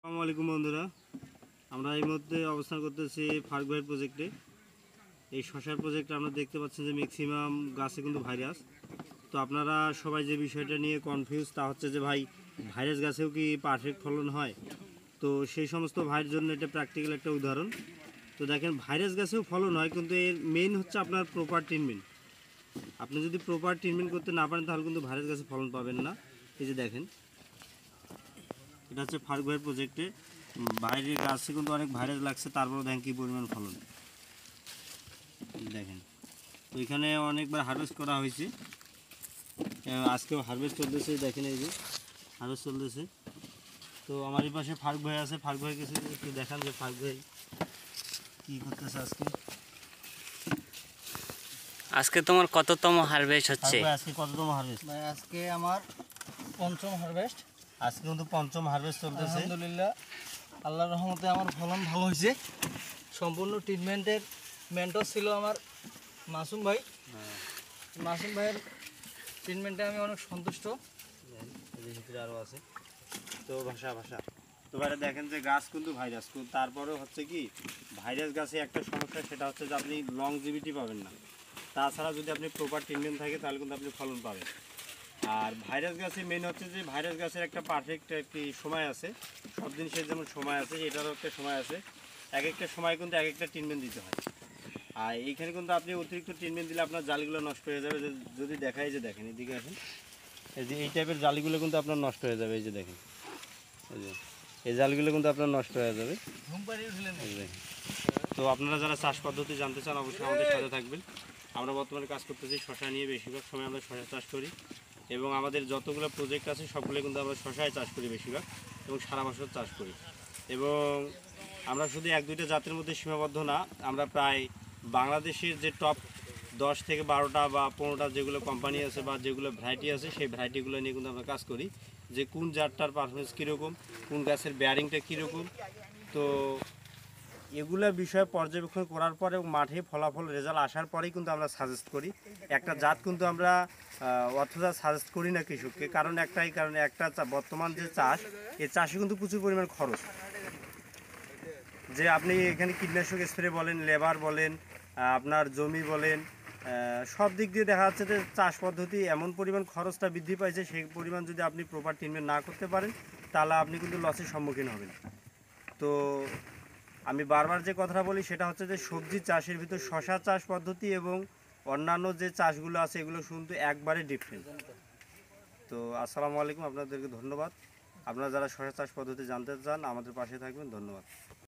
আসসালামু আলাইকুম বন্ধুরা, আমরা এই মুহূর্তে অবস্থান করতেছি ফারুক ভাইয়ের প্রজেক্টে। এই শশার প্রজেক্টে আমরা দেখতে পাচ্ছেন যে ম্যাক্সিমাম গাছে কিন্তু ভাইরাস। তো আপনারা সবাই যে বিষয়টা নিয়ে কনফিউজ, তা হচ্ছে যে ভাই ভাইরাস গাছেও কি পারফেক্ট ফলন হয়? তো সেই সমস্ত ভাইয়ের জন্য এটা প্র্যাকটিক্যাল একটা উদাহরণ। তো দেখেন, ভাইরাস গাছেও ফলন হয়, কিন্তু এর মেইন হচ্ছে আপনার প্রপার ট্রিটমেন্ট। আপনি যদি প্রপার ট্রিটমেন্ট করতে না পারেন তাহলে কিন্তু ভাইরাস গাছে ফলন পাবেন না। এই যে দেখেন, এটা হচ্ছে ফারুক ভাইয়ের প্রজেক্টে বাইরের গাছে কিন্তু অনেক ভাইরাস লাগছে, তারপরেও দেখেন কী পরিমাণ ফলন। দেখেন, তো এখানে অনেকবার হারভেস্ট করা হয়েছে, আজকেও হারভেস্ট চলতেছে। দেখেন, এই যে হারভেস্ট চলতেছে। তো আমার এই পাশে ফারুক ভাই আছে, ফারুক ভাই কাছে একটু দেখান যে ফারুক ভাই কী করতেছে আজকে। আজকে তোমার কততম হারভেস্ট হচ্ছে? আজকে কততম হারভেস্ট? আজকে আমার পঞ্চম হারভেস্ট। আজকে কিন্তু পঞ্চম হারভেস্ট চলতেছে। আলহামদুলিল্লাহ, আল্লাহর রহমতে আমার ফলন ভালো হয়েছে। সম্পূর্ণ ট্রিটমেন্টের মেন্টর ছিল আমার মাসুম ভাই। মাসুম ভাইয়ের ট্রিটমেন্টে আমি অনেক সন্তুষ্ট। আরও আছে তো ভাষা তো বাইরে দেখেন যে গাছ কিন্তু ভাইরাস, তারপরেও হচ্ছে কি ভাইরাস গাছে একটা সমস্যা, সেটা হচ্ছে যে আপনি লংজিভিটি পাবেন না। তাছাড়া যদি আপনি প্রপার ট্রিটমেন্ট থাকে তাহলে কিন্তু আপনি ফলন পাবেন। আর ভাইরাস গাছে মেন হচ্ছে যে ভাইরাস গাছের একটা পারফেক্ট একটি সময় আছে। সব জিনিসের যেমন সময় আছে, এটারও একটা সময় আছে। এক একটা সময় কিন্তু এক একটা ট্রিটমেন্ট দিতে হয়। আর এইখানে কিন্তু আপনি অতিরিক্ত ট্রিটমেন্ট দিলে আপনার জালিগুলো নষ্ট হয়ে যাবে। যদি দেখাই, যে দেখেন এদিকে আসেন, এই যে এই টাইপের জালিগুলো কিন্তু আপনার নষ্ট হয়ে যাবে। এই যে দেখেন, এই যে এই জালগুলো কিন্তু আপনার নষ্ট হয়ে যাবে। তো আপনারা যারা চাষ পদ্ধতি জানতে চান অবশ্যই আমাদের সাথে থাকবেন। আমরা বর্তমানে কাজ করতেছি শশা নিয়ে, বেশিরভাগ সময় আমরা শশা চাষ করি এবং আমাদের যতগুলো প্রজেক্ট আছে সবগুলো কিন্তু আমরা শশায় চাষ করি বেশিরভাগ, এবং সারা বছর চাষ করি। এবং আমরা শুধু এক দুইটা জাতের মধ্যে সীমাবদ্ধ না, আমরা প্রায় বাংলাদেশের যে টপ 10 থেকে 12টা বা 15টা যেগুলো কোম্পানি আছে বা যেগুলো ভ্যারাইটি আছে, সেই ভ্যারাইটিগুলো নিয়ে কিন্তু আমরা কাজ করি, যে কোন জাতটার পারফরমেন্স কীরকম, কোন গাছের বেয়ারিংটা কীরকম। তো এগুলো বিষয়ে পর্যবেক্ষণ করার পরে মাঠে ফলাফল রেজাল্ট আসার পরেই কিন্তু আমরা সাজেস্ট করি। একটা জাত কিন্তু আমরা অর্থজাত সাজেস্ট করি না কৃষককে, কারণ একটাই কারণে, একটা বর্তমান যে চাষ, এই চাষে কিন্তু প্রচুর পরিমাণ খরচ। যে আপনি এখানে কীটনাশক স্প্রে বলেন, লেবার বলেন, আপনার জমি বলেন, সব দিক দিয়ে দেখা যাচ্ছে যে চাষ পদ্ধতি এমন পরিমাণ খরচটা বৃদ্ধি পাইছে, সেই পরিমাণ যদি আপনি প্রপার ট্রিটমেন্ট না করতে পারেন তাহলে আপনি কিন্তু লসের সম্মুখীন হবেন। তো আমি বারবার যে কথাটা বলি সেটা হচ্ছে যে সবজি চাষের ভিতর শশা চাষ পদ্ধতি এবং অন্যান্য যে চাষগুলো আছে এগুলো শুনতে একবারে ডিফারেন্ট। তো আসসালামু আলাইকুম, আপনাদেরকে ধন্যবাদ। আপনারা যারা শশা চাষ পদ্ধতি জানতে চান আমাদের পাশে থাকবেন। ধন্যবাদ।